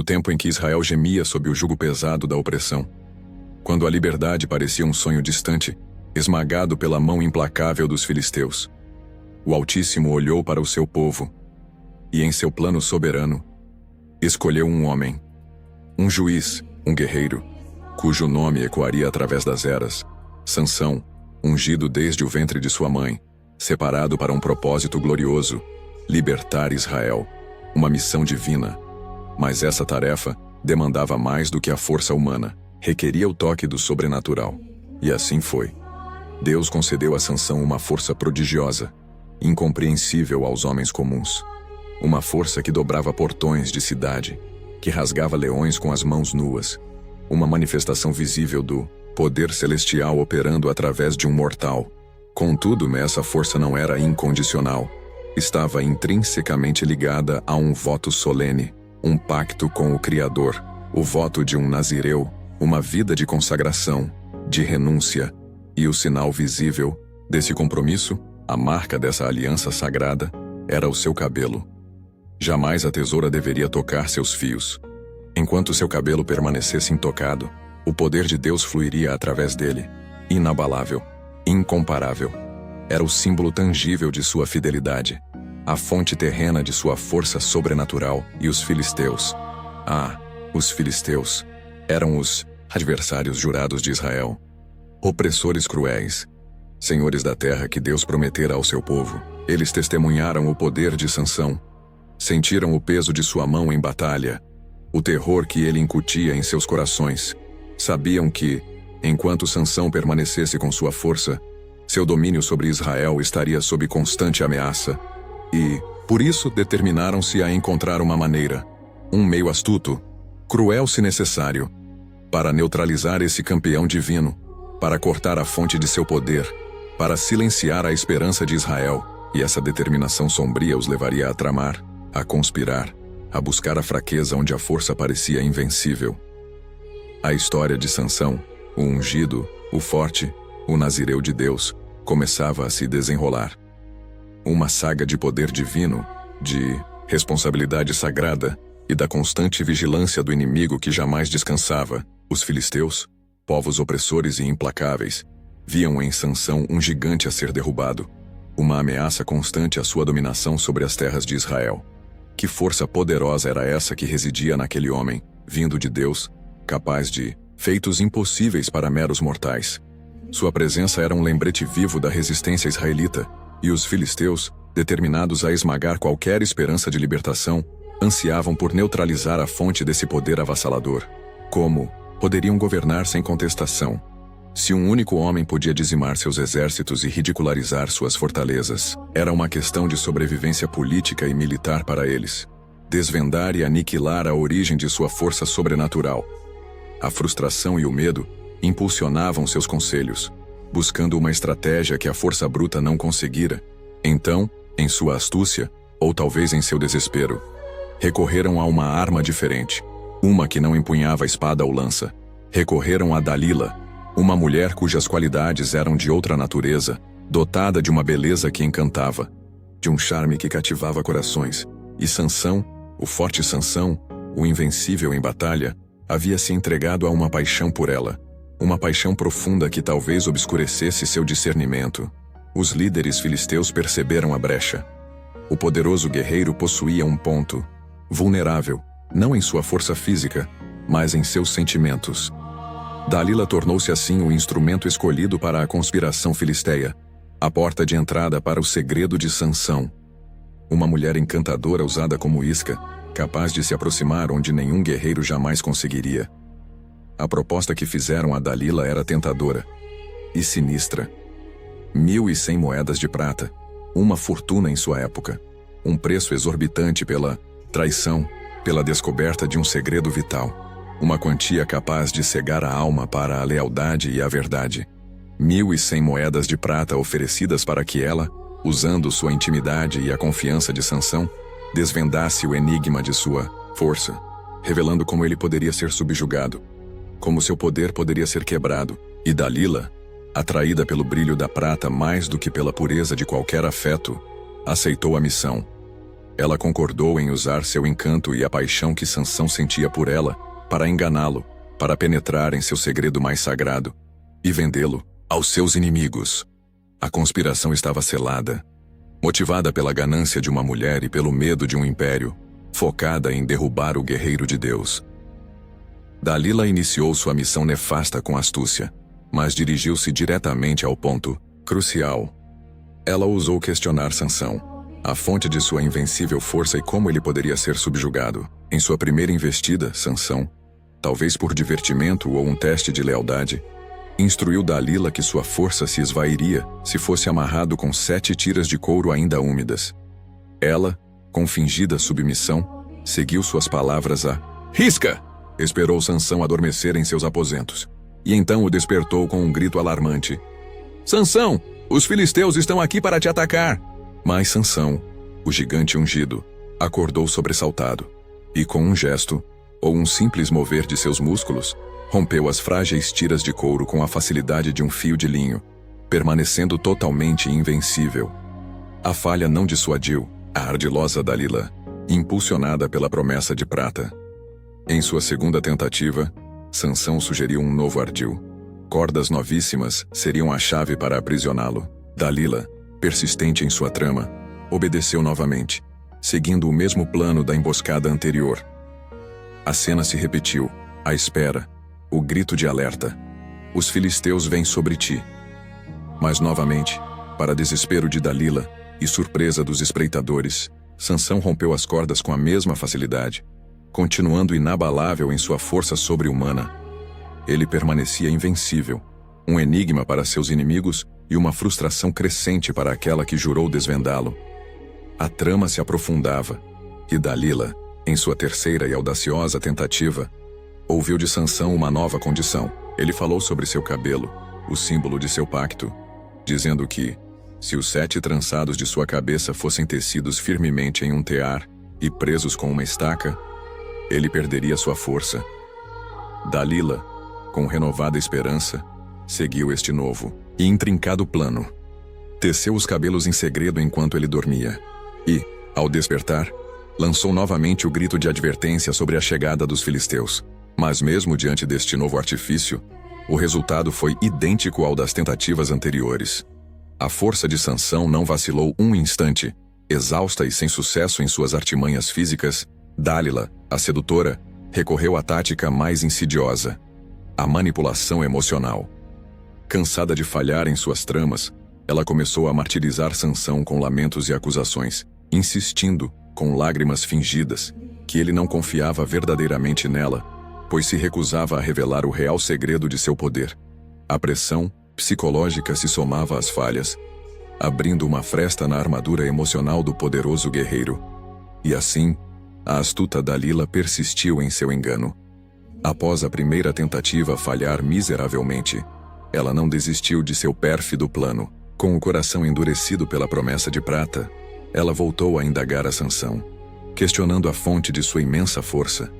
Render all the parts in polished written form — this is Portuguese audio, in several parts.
tempo em que Israel gemia sob o jugo pesado da opressão, quando a liberdade parecia um sonho distante, esmagado pela mão implacável dos filisteus, o Altíssimo olhou para o seu povo e, em seu plano soberano, escolheu um homem, um juiz, um guerreiro, cujo nome ecoaria através das eras, Sansão, ungido desde o ventre de sua mãe, separado para um propósito glorioso, libertar Israel, uma missão divina. Mas essa tarefa demandava mais do que a força humana, requeria o toque do sobrenatural. E assim foi. Deus concedeu a Sansão uma força prodigiosa, incompreensível aos homens comuns. Uma força que dobrava portões de cidade, que rasgava leões com as mãos nuas. Uma manifestação visível do poder celestial operando através de um mortal. Contudo, essa força não era incondicional. Estava intrinsecamente ligada a um voto solene, um pacto com o Criador, o voto de um nazireu, uma vida de consagração, de renúncia, e o sinal visível desse compromisso, a marca dessa aliança sagrada, era o seu cabelo. Jamais a tesoura deveria tocar seus fios. Enquanto seu cabelo permanecesse intocado, o poder de Deus fluiria através dele, inabalável, incomparável. Era o símbolo tangível de sua fidelidade, a fonte terrena de sua força sobrenatural. E os filisteus, os filisteus, eram os adversários jurados de Israel, opressores cruéis, senhores da terra que Deus prometera ao seu povo. Eles testemunharam o poder de Sansão, sentiram o peso de sua mão em batalha, o terror que ele incutia em seus corações. Sabiam que, enquanto Sansão permanecesse com sua força, seu domínio sobre Israel estaria sob constante ameaça. E, por isso, determinaram-se a encontrar uma maneira, um meio astuto, cruel se necessário, para neutralizar esse campeão divino, para cortar a fonte de seu poder, para silenciar a esperança de Israel. E essa determinação sombria os levaria a tramar, a conspirar, a buscar a fraqueza onde a força parecia invencível. A história de Sansão, o ungido, o forte, o nazireu de Deus, começava a se desenrolar. Uma saga de poder divino, de responsabilidade sagrada e da constante vigilância do inimigo que jamais descansava. Os filisteus, povos opressores e implacáveis, viam em Sansão um gigante a ser derrubado, uma ameaça constante à sua dominação sobre as terras de Israel. Que força poderosa era essa que residia naquele homem, vindo de Deus, capaz de feitos impossíveis para meros mortais. Sua presença era um lembrete vivo da resistência israelita, e os filisteus, determinados a esmagar qualquer esperança de libertação, ansiavam por neutralizar a fonte desse poder avassalador. Como poderiam governar sem contestação, se um único homem podia dizimar seus exércitos e ridicularizar suas fortalezas? Era uma questão de sobrevivência política e militar para eles. Desvendar e aniquilar a origem de sua força sobrenatural. A frustração e o medo impulsionavam seus conselhos, buscando uma estratégia que a força bruta não conseguira. Então, em sua astúcia, ou talvez em seu desespero, recorreram a uma arma diferente, uma que não empunhava espada ou lança. Recorreram a Dalila, uma mulher cujas qualidades eram de outra natureza, dotada de uma beleza que encantava, de um charme que cativava corações. E Sansão, o forte Sansão, o invencível em batalha, havia se entregado a uma paixão por ela, uma paixão profunda que talvez obscurecesse seu discernimento. Os líderes filisteus perceberam a brecha. O poderoso guerreiro possuía um ponto vulnerável, não em sua força física, mas em seus sentimentos. Dalila tornou-se assim o instrumento escolhido para a conspiração filisteia, a porta de entrada para o segredo de Sansão. Uma mulher encantadora usada como isca, capaz de se aproximar onde nenhum guerreiro jamais conseguiria. A proposta que fizeram a Dalila era tentadora e sinistra. 1.100 moedas de prata, uma fortuna em sua época, um preço exorbitante pela traição, pela descoberta de um segredo vital, uma quantia capaz de cegar a alma para a lealdade e a verdade. 1.100 moedas de prata oferecidas para que ela, usando sua intimidade e a confiança de Sansão, desvendasse o enigma de sua força, revelando como ele poderia ser subjugado, como seu poder poderia ser quebrado. E Dalila, atraída pelo brilho da prata mais do que pela pureza de qualquer afeto, aceitou a missão. Ela concordou em usar seu encanto e a paixão que Sansão sentia por ela para enganá-lo, para penetrar em seu segredo mais sagrado e vendê-lo aos seus inimigos. A conspiração estava selada, motivada pela ganância de uma mulher e pelo medo de um império, focada em derrubar o guerreiro de Deus. Dalila iniciou sua missão nefasta com astúcia, mas dirigiu-se diretamente ao ponto crucial. Ela ousou questionar Sansão, a fonte de sua invencível força e como ele poderia ser subjugado. Em sua primeira investida, Sansão, talvez por divertimento ou um teste de lealdade, instruiu Dalila que sua força se esvairia se fosse amarrado com 7 tiras de couro ainda úmidas. Ela, com fingida submissão, seguiu suas palavras a risca. Esperou Sansão adormecer em seus aposentos, e então o despertou com um grito alarmante. Sansão, os filisteus estão aqui para te atacar! Mas Sansão, o gigante ungido, acordou sobressaltado, e com um gesto, ou um simples mover de seus músculos, rompeu as frágeis tiras de couro com a facilidade de um fio de linho, permanecendo totalmente invencível. A falha não dissuadiu a ardilosa Dalila, impulsionada pela promessa de prata. Em sua segunda tentativa, Sansão sugeriu um novo ardil. Cordas novíssimas seriam a chave para aprisioná-lo. Dalila, persistente em sua trama, obedeceu novamente, seguindo o mesmo plano da emboscada anterior. A cena se repetiu, a espera, o grito de alerta. Os filisteus vêm sobre ti. Mas novamente, para desespero de Dalila e surpresa dos espreitadores, Sansão rompeu as cordas com a mesma facilidade, continuando inabalável em sua força sobre-humana. Ele permanecia invencível, um enigma para seus inimigos e uma frustração crescente para aquela que jurou desvendá-lo. A trama se aprofundava, e Dalila, em sua terceira e audaciosa tentativa, ouviu de Sansão uma nova condição. Ele falou sobre seu cabelo, o símbolo de seu pacto, dizendo que, se os 7 trançados de sua cabeça fossem tecidos firmemente em um tear e presos com uma estaca, ele perderia sua força. Dalila, com renovada esperança, seguiu este novo e intrincado plano. Teceu os cabelos em segredo enquanto ele dormia e, ao despertar, lançou novamente o grito de advertência sobre a chegada dos filisteus. Mas mesmo diante deste novo artifício, o resultado foi idêntico ao das tentativas anteriores. A força de Sansão não vacilou um instante. Exausta e sem sucesso em suas artimanhas físicas, Dalila, a sedutora, recorreu à tática mais insidiosa: a manipulação emocional. Cansada de falhar em suas tramas, ela começou a martirizar Sansão com lamentos e acusações, insistindo, com lágrimas fingidas, que ele não confiava verdadeiramente nela, pois se recusava a revelar o real segredo de seu poder. A pressão psicológica se somava às falhas, abrindo uma fresta na armadura emocional do poderoso guerreiro. E assim, a astuta Dalila persistiu em seu engano. Após a primeira tentativa falhar miseravelmente, ela não desistiu de seu pérfido plano. Com o coração endurecido pela promessa de prata, ela voltou a indagar a Sansão, questionando a fonte de sua imensa força.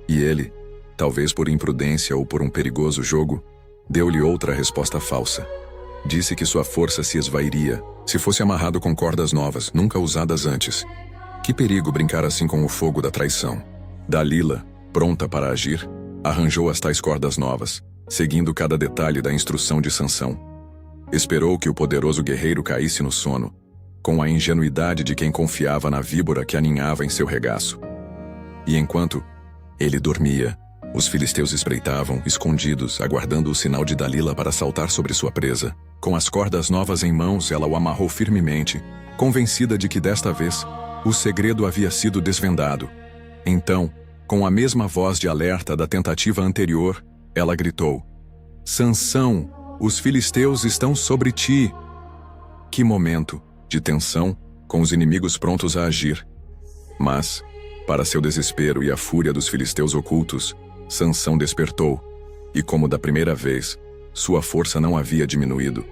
E ele, talvez por imprudência ou por um perigoso jogo, deu-lhe outra resposta falsa. Disse que sua força se esvairia se fosse amarrado com cordas novas, nunca usadas antes. Que perigo brincar assim com o fogo da traição. Dalila, pronta para agir, arranjou as tais cordas novas, seguindo cada detalhe da instrução de Sansão. Esperou que o poderoso guerreiro caísse no sono, com a ingenuidade de quem confiava na víbora que aninhava em seu regaço. E enquanto ele dormia, os filisteus espreitavam, escondidos, aguardando o sinal de Dalila para saltar sobre sua presa. Com as cordas novas em mãos, ela o amarrou firmemente, convencida de que desta vez o segredo havia sido desvendado. Então, com a mesma voz de alerta da tentativa anterior, ela gritou: Sansão, os filisteus estão sobre ti! Que momento de tensão, com os inimigos prontos a agir. Mas, para seu desespero e a fúria dos filisteus ocultos, Sansão despertou, e como da primeira vez, sua força não havia diminuído.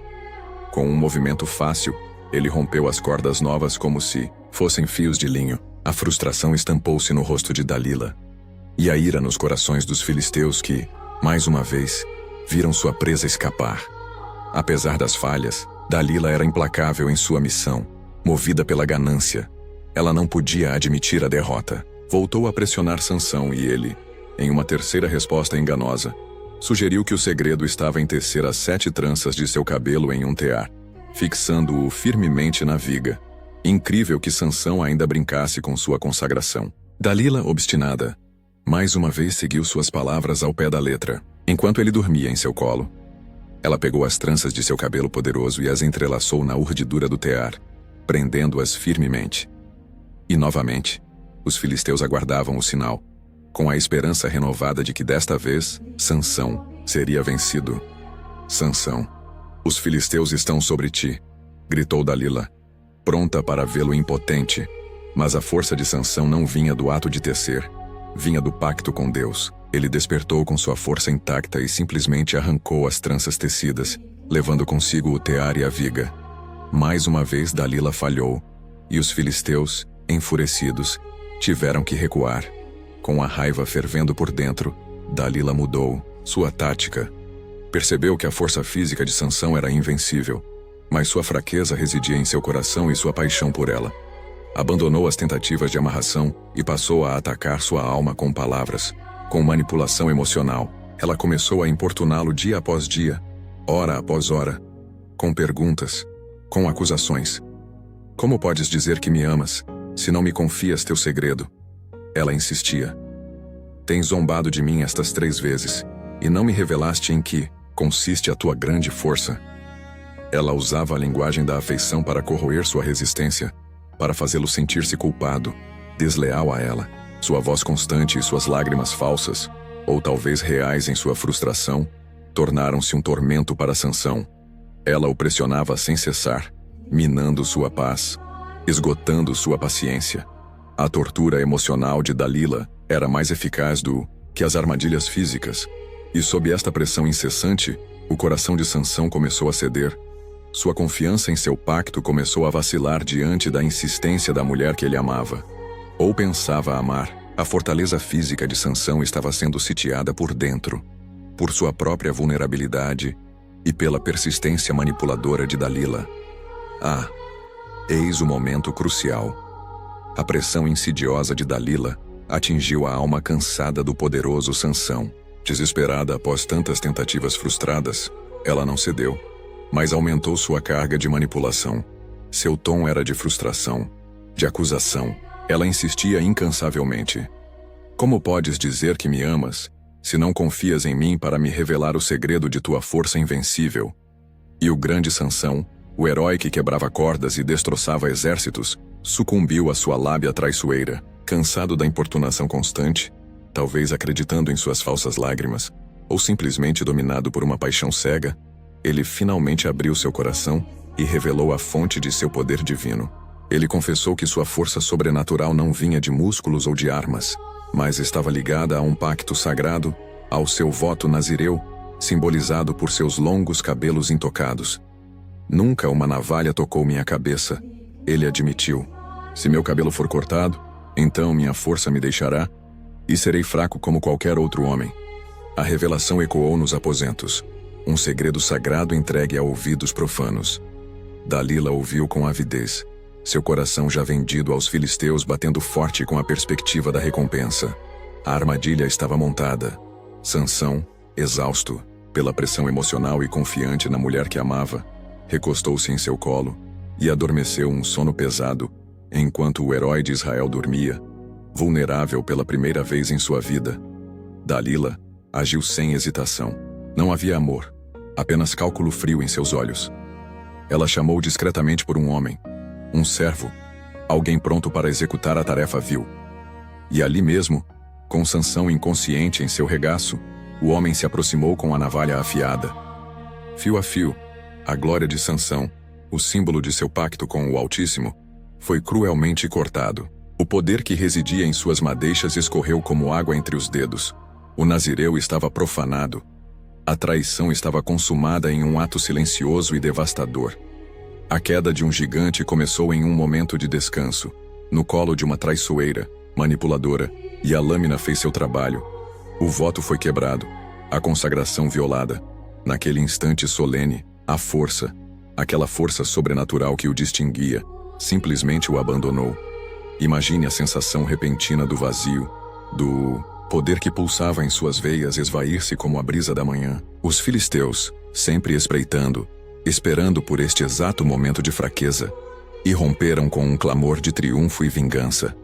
Com um movimento fácil, ele rompeu as cordas novas como se fossem fios de linho. A frustração estampou-se no rosto de Dalila, e a ira nos corações dos filisteus que, mais uma vez, viram sua presa escapar. Apesar das falhas, Dalila era implacável em sua missão, movida pela ganância. Ela não podia admitir a derrota. Voltou a pressionar Sansão e ele, em uma terceira resposta enganosa, sugeriu que o segredo estava em tecer as 7 tranças de seu cabelo em um tear, fixando-o firmemente na viga. Incrível que Sansão ainda brincasse com sua consagração. Dalila, obstinada, mais uma vez seguiu suas palavras ao pé da letra. Enquanto ele dormia em seu colo, ela pegou as tranças de seu cabelo poderoso e as entrelaçou na urdidura do tear, prendendo-as firmemente. E novamente, os filisteus aguardavam o sinal, com a esperança renovada de que desta vez, Sansão seria vencido. Sansão, os filisteus estão sobre ti, gritou Dalila, pronta para vê-lo impotente, mas a força de Sansão não vinha do ato de tecer, vinha do pacto com Deus. Ele despertou com sua força intacta e simplesmente arrancou as tranças tecidas, levando consigo o tear e a viga. Mais uma vez Dalila falhou, e os filisteus, enfurecidos, tiveram que recuar. Com a raiva fervendo por dentro, Dalila mudou sua tática. Percebeu que a força física de Sansão era invencível, mas sua fraqueza residia em seu coração e sua paixão por ela. Abandonou as tentativas de amarração e passou a atacar sua alma com palavras, com manipulação emocional. Ela começou a importuná-lo dia após dia, hora após hora, com perguntas, com acusações. Como podes dizer que me amas, se não me confias teu segredo? Ela insistia. Tens zombado de mim estas 3 vezes, e não me revelaste em que consiste a tua grande força. Ela usava a linguagem da afeição para corroer sua resistência, para fazê-lo sentir-se culpado, desleal a ela. Sua voz constante e suas lágrimas falsas, ou talvez reais em sua frustração, tornaram-se um tormento para Sansão. Ela o pressionava sem cessar, minando sua paz, esgotando sua paciência. A tortura emocional de Dalila era mais eficaz do que as armadilhas físicas, e sob esta pressão incessante, o coração de Sansão começou a ceder. Sua confiança em seu pacto começou a vacilar diante da insistência da mulher que ele amava. Ou pensava amar, a fortaleza física de Sansão estava sendo sitiada por dentro, por sua própria vulnerabilidade e pela persistência manipuladora de Dalila. Ah, eis o momento crucial. A pressão insidiosa de Dalila atingiu a alma cansada do poderoso Sansão. Desesperada após tantas tentativas frustradas, ela não cedeu, mas aumentou sua carga de manipulação. Seu tom era de frustração, de acusação. Ela insistia incansavelmente. Como podes dizer que me amas, se não confias em mim para me revelar o segredo de tua força invencível? E o grande Sansão, o herói que quebrava cordas e destroçava exércitos, sucumbiu à sua lábia traiçoeira. Cansado da importunação constante, talvez acreditando em suas falsas lágrimas, ou simplesmente dominado por uma paixão cega, ele finalmente abriu seu coração e revelou a fonte de seu poder divino. Ele confessou que sua força sobrenatural não vinha de músculos ou de armas, mas estava ligada a um pacto sagrado, ao seu voto nazireu, simbolizado por seus longos cabelos intocados. Nunca uma navalha tocou minha cabeça, ele admitiu. Se meu cabelo for cortado, então minha força me deixará, e serei fraco como qualquer outro homem. A revelação ecoou nos aposentos, um segredo sagrado entregue a ouvidos profanos. Dalila ouviu com avidez, seu coração já vendido aos filisteus batendo forte com a perspectiva da recompensa. A armadilha estava montada. Sansão, exausto pela pressão emocional e confiante na mulher que amava, recostou-se em seu colo e adormeceu um sono pesado, enquanto o herói de Israel dormia, vulnerável pela primeira vez em sua vida. Dalila agiu sem hesitação. Não havia amor, apenas cálculo frio em seus olhos. Ela chamou discretamente por um homem, um servo, alguém pronto para executar a tarefa vil. E ali mesmo, com Sansão inconsciente em seu regaço, o homem se aproximou com a navalha afiada. Fio a fio, a glória de Sansão, o símbolo de seu pacto com o Altíssimo, foi cruelmente cortado. O poder que residia em suas madeixas escorreu como água entre os dedos. O nazireu estava profanado. A traição estava consumada em um ato silencioso e devastador. A queda de um gigante começou em um momento de descanso, no colo de uma traiçoeira, manipuladora, e a lâmina fez seu trabalho. O voto foi quebrado, a consagração violada. Naquele instante solene, a força, aquela força sobrenatural que o distinguia, simplesmente o abandonou. Imagine a sensação repentina do vazio, do poder que pulsava em suas veias esvair-se como a brisa da manhã. Os filisteus, sempre espreitando, esperando por este exato momento de fraqueza, irromperam com um clamor de triunfo e vingança.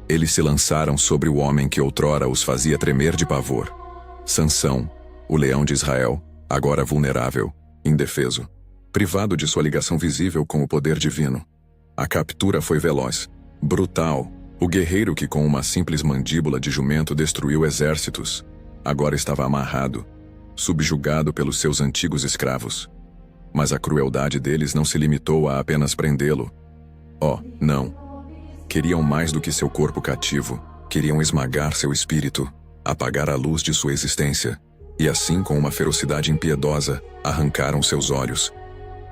Eles se lançaram sobre o homem que outrora os fazia tremer de pavor. Sansão, o leão de Israel, agora vulnerável, indefeso, privado de sua ligação visível com o poder divino. A captura foi veloz, brutal. O guerreiro que com uma simples mandíbula de jumento destruiu exércitos, agora estava amarrado, subjugado pelos seus antigos escravos. Mas a crueldade deles não se limitou a apenas prendê-lo. Oh, não. Queriam mais do que seu corpo cativo, queriam esmagar seu espírito, apagar a luz de sua existência, e assim, com uma ferocidade impiedosa, arrancaram seus olhos.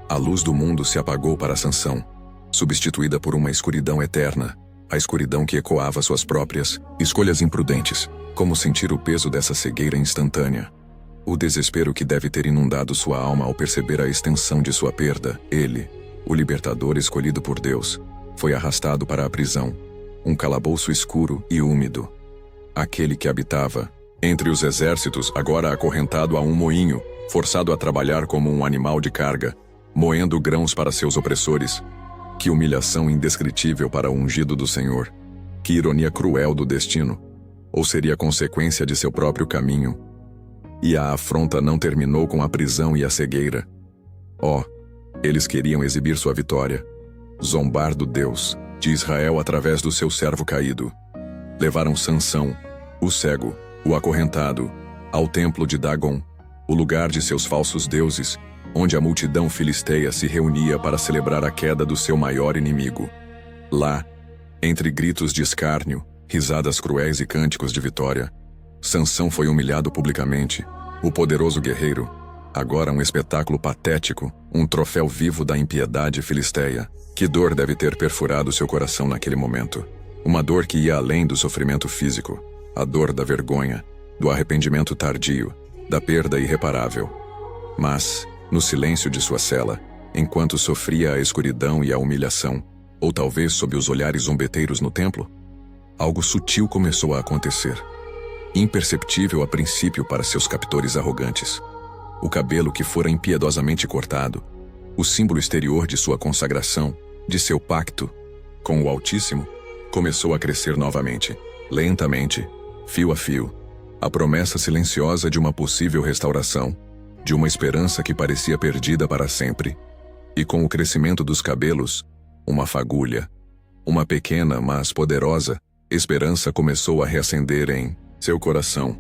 A luz do mundo se apagou para Sansão, substituída por uma escuridão eterna, a escuridão que ecoava suas próprias escolhas imprudentes. Como sentir o peso dessa cegueira instantânea? O desespero que deve ter inundado sua alma ao perceber a extensão de sua perda. Ele, o libertador escolhido por Deus, foi arrastado para a prisão, um calabouço escuro e úmido. Aquele que habitava entre os exércitos, agora acorrentado a um moinho, forçado a trabalhar como um animal de carga, moendo grãos para seus opressores. Que humilhação indescritível para o ungido do Senhor. Que ironia cruel do destino. Ou seria consequência de seu próprio caminho? E a afronta não terminou com a prisão e a cegueira. Oh, eles queriam exibir sua vitória. Zombar do Deus de Israel através do seu servo caído. Levaram Sansão, o cego, o acorrentado, ao templo de Dagon, o lugar de seus falsos deuses, onde a multidão filisteia se reunia para celebrar a queda do seu maior inimigo. Lá, entre gritos de escárnio, risadas cruéis e cânticos de vitória, Sansão foi humilhado publicamente. O poderoso guerreiro, agora um espetáculo patético, um troféu vivo da impiedade filisteia. Que dor deve ter perfurado seu coração naquele momento. Uma dor que ia além do sofrimento físico, a dor da vergonha, do arrependimento tardio, da perda irreparável. Mas, no silêncio de sua cela, enquanto sofria a escuridão e a humilhação, ou talvez sob os olhares zombeteiros no templo, algo sutil começou a acontecer. Imperceptível a princípio para seus captores arrogantes. O cabelo que fora impiedosamente cortado, o símbolo exterior de sua consagração, de seu pacto com o Altíssimo, começou a crescer novamente, lentamente, fio a fio, a promessa silenciosa de uma possível restauração, de uma esperança que parecia perdida para sempre. E com o crescimento dos cabelos, uma fagulha, uma pequena, mas poderosa, esperança começou a reacender em seu coração.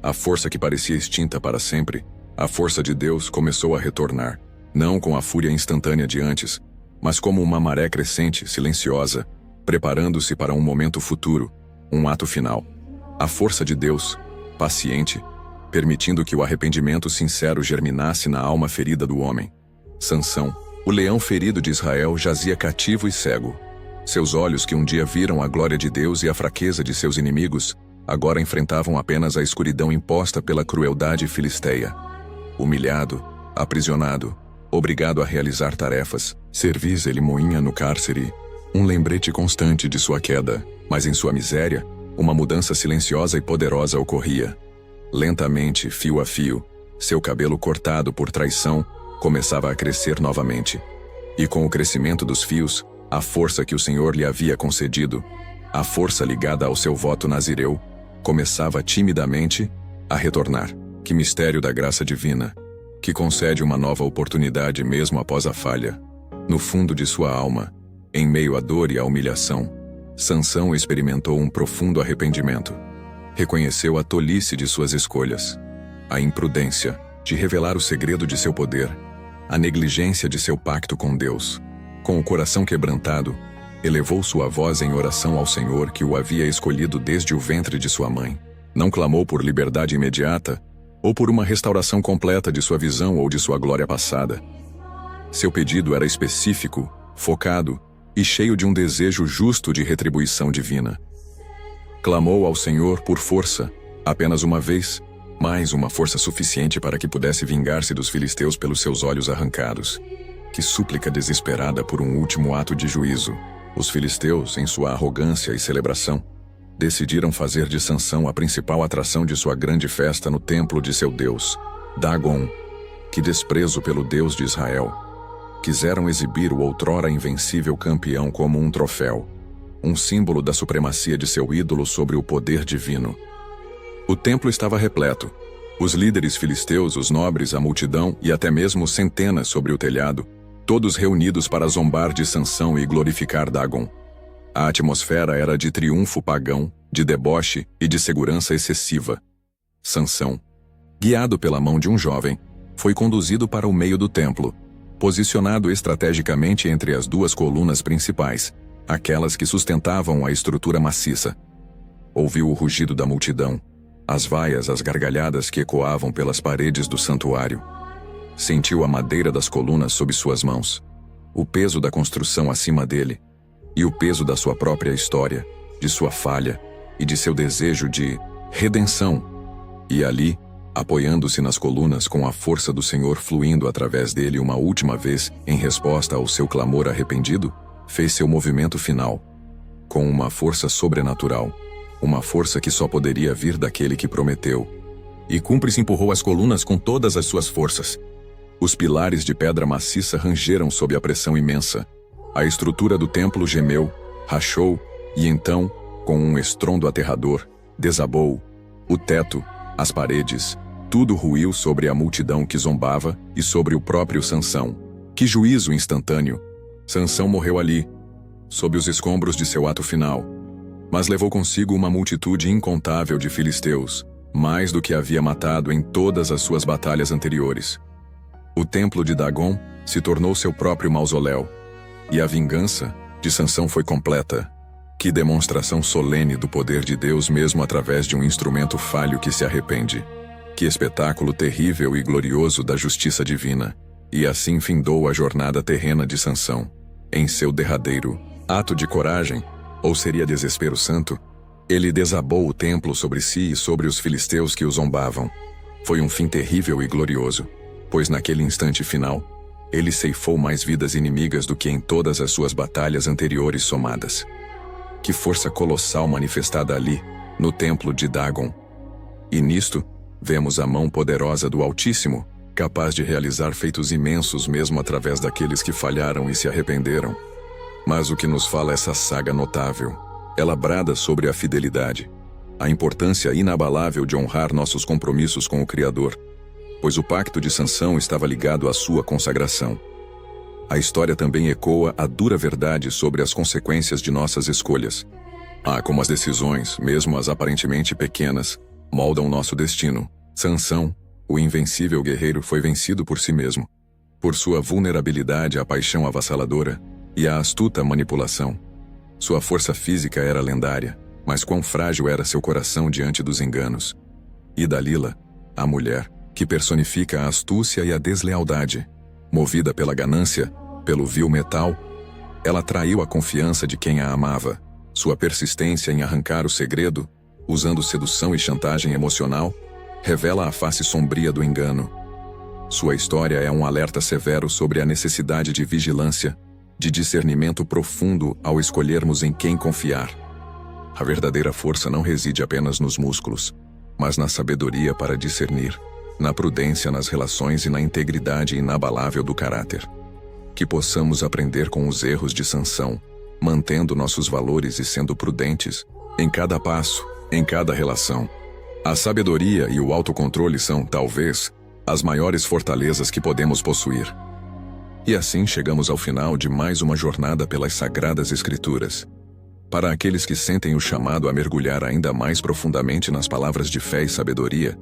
A força que parecia extinta para sempre, a força de Deus começou a retornar, não com a fúria instantânea de antes, mas como uma maré crescente, silenciosa, preparando-se para um momento futuro, um ato final. A força de Deus, paciente, permitindo que o arrependimento sincero germinasse na alma ferida do homem. Sansão, o leão ferido de Israel, jazia cativo e cego. Seus olhos, que um dia viram a glória de Deus e a fraqueza de seus inimigos, agora enfrentavam apenas a escuridão imposta pela crueldade filisteia. Humilhado, aprisionado, obrigado a realizar tarefas, servis ele moinha no cárcere, um lembrete constante de sua queda, mas em sua miséria, uma mudança silenciosa e poderosa ocorria. Lentamente, fio a fio, seu cabelo cortado por traição começava a crescer novamente. E com o crescimento dos fios, a força que o Senhor lhe havia concedido, a força ligada ao seu voto nazireu, começava timidamente a retornar. Que mistério da graça divina, que concede uma nova oportunidade mesmo após a falha. No fundo de sua alma, em meio à dor e à humilhação, Sansão experimentou um profundo arrependimento. Reconheceu a tolice de suas escolhas, a imprudência de revelar o segredo de seu poder, a negligência de seu pacto com Deus. Com o coração quebrantado, elevou sua voz em oração ao Senhor que o havia escolhido desde o ventre de sua mãe. Não clamou por liberdade imediata, ou por uma restauração completa de sua visão ou de sua glória passada. Seu pedido era específico, focado e cheio de um desejo justo de retribuição divina. Clamou ao Senhor por força, apenas uma vez, mais uma força suficiente para que pudesse vingar-se dos filisteus pelos seus olhos arrancados. Que súplica desesperada por um último ato de juízo. Os filisteus, em sua arrogância e celebração, decidiram fazer de Sansão a principal atração de sua grande festa no templo de seu deus, Dagon. Que desprezo pelo Deus de Israel! Quiseram exibir o outrora invencível campeão como um troféu, um símbolo da supremacia de seu ídolo sobre o poder divino. O templo estava repleto. Os líderes filisteus, os nobres, a multidão e até mesmo centenas sobre o telhado, todos reunidos para zombar de Sansão e glorificar Dagon. A atmosfera era de triunfo pagão, de deboche e de segurança excessiva. Sansão, guiado pela mão de um jovem, foi conduzido para o meio do templo, posicionado estrategicamente entre as duas colunas principais, aquelas que sustentavam a estrutura maciça. Ouviu o rugido da multidão, as vaias, as gargalhadas que ecoavam pelas paredes do santuário. Sentiu a madeira das colunas sob suas mãos, o peso da construção acima dele, e o peso da sua própria história, de sua falha e de seu desejo de redenção. E ali, apoiando-se nas colunas com a força do Senhor fluindo através dele uma última vez em resposta ao seu clamor arrependido, fez seu movimento final, com uma força sobrenatural, uma força que só poderia vir daquele que prometeu. E Cumpris empurrou as colunas com todas as suas forças. Os pilares de pedra maciça rangeram sob a pressão imensa. A estrutura do templo gemeu, rachou, e então, com um estrondo aterrador, desabou. O teto, as paredes, tudo ruiu sobre a multidão que zombava e sobre o próprio Sansão. Que juízo instantâneo! Sansão morreu ali, sob os escombros de seu ato final. Mas levou consigo uma multitude incontável de filisteus, mais do que havia matado em todas as suas batalhas anteriores. O templo de Dagon se tornou seu próprio mausoléu, e a vingança de Sansão foi completa. Que demonstração solene do poder de Deus mesmo através de um instrumento falho que se arrepende. Que espetáculo terrível e glorioso da justiça divina. E assim findou a jornada terrena de Sansão. Em seu derradeiro ato de coragem, ou seria desespero santo, ele desabou o templo sobre si e sobre os filisteus que o zombavam. Foi um fim terrível e glorioso, pois naquele instante final, ele ceifou mais vidas inimigas do que em todas as suas batalhas anteriores somadas. Que força colossal manifestada ali, no templo de Dagon. E nisto, vemos a mão poderosa do Altíssimo, capaz de realizar feitos imensos mesmo através daqueles que falharam e se arrependeram. Mas o que nos fala essa saga notável? Ela brada sobre a fidelidade, a importância inabalável de honrar nossos compromissos com o Criador, pois o pacto de Sansão estava ligado à sua consagração. A história também ecoa a dura verdade sobre as consequências de nossas escolhas. Como as decisões, mesmo as aparentemente pequenas, moldam nosso destino. Sansão, o invencível guerreiro, foi vencido por si mesmo, por sua vulnerabilidade à paixão avassaladora e à astuta manipulação. Sua força física era lendária, mas quão frágil era seu coração diante dos enganos. E Dalila, a mulher, que personifica a astúcia e a deslealdade, movida pela ganância, pelo vil metal, ela traiu a confiança de quem a amava. Sua persistência em arrancar o segredo, usando sedução e chantagem emocional, revela a face sombria do engano. Sua história é um alerta severo sobre a necessidade de vigilância, de discernimento profundo ao escolhermos em quem confiar. A verdadeira força não reside apenas nos músculos, mas na sabedoria para discernir, na prudência nas relações e na integridade inabalável do caráter. Que possamos aprender com os erros de Sansão, mantendo nossos valores e sendo prudentes, em cada passo, em cada relação. A sabedoria e o autocontrole são, talvez, as maiores fortalezas que podemos possuir. E assim chegamos ao final de mais uma jornada pelas Sagradas Escrituras. Para aqueles que sentem o chamado a mergulhar ainda mais profundamente nas palavras de fé e sabedoria,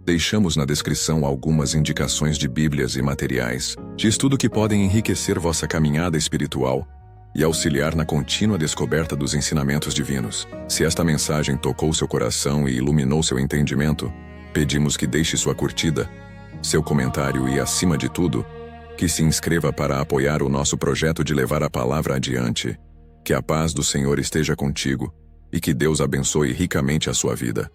deixamos na descrição algumas indicações de bíblias e materiais de estudo que podem enriquecer vossa caminhada espiritual e auxiliar na contínua descoberta dos ensinamentos divinos. Se esta mensagem tocou seu coração e iluminou seu entendimento, pedimos que deixe sua curtida, seu comentário e, acima de tudo, que se inscreva para apoiar o nosso projeto de levar a palavra adiante. Que a paz do Senhor esteja contigo e que Deus abençoe ricamente a sua vida.